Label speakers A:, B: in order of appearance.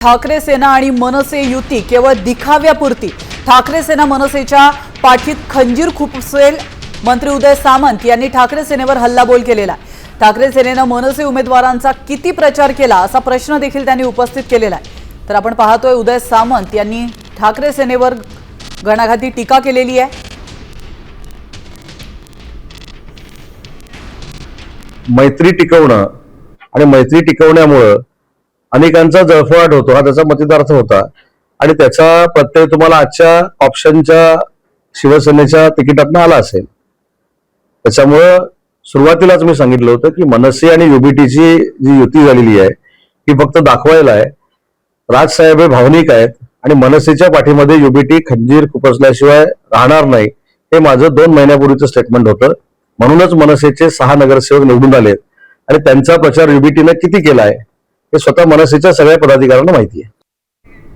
A: ठाकरे सेना आणि मनसे युती केवळ दिखाव्यापुरती। ठाकरे सेना मनसेच्या पाठीत खंजीर खुपसेल, मंत्री उदय सामंत यांनी ठाकरे सेनेवर हल्लाबोल केलेला आहे। ठाकरे सेनेने मनसे उमेदवारांचा किती प्रचार केला असा प्रश्न देखील त्यांनी उपस्थित केलेला आहे। तर आपण पाहतोय उदय सामंत यांनी ठाकरे सेनेवर घणाघाती टीका केलेली आहे।
B: मैत्री टिकवणं आणि मैत्री टिकवण्यामुळे अनेकांचा जळफळाट होतो हा त्याचा मतितार्थ होता आणि त्याचा प्रत्यय तुम्हाला आजच्या ऑप्शनच्या शिवसेनेच्या तिकिटातनं आला असेल। त्याच्यामुळं सुरुवातीलाच मी सांगितलं होतं की मनसे आणि युबीटीची जी युती झालेली आहे ही फक्त दाखवायला आहे। राजसाहेब हे भावनिक आहेत आणि मनसेच्या पाठीमध्ये युबीटी खंजीर खुपसल्याशिवाय राहणार नाही हे माझं 2 महिन्यापूर्वीचं स्टेटमेंट होतं। म्हणूनच मनसेचे 6 नगरसेवक निवडून आलेत आणि त्यांचा प्रचार युबीटीने किती केलाय हे स्वतः मनसेच्या सगळ्या पदाधिकाऱ्यांना माहिती आहे।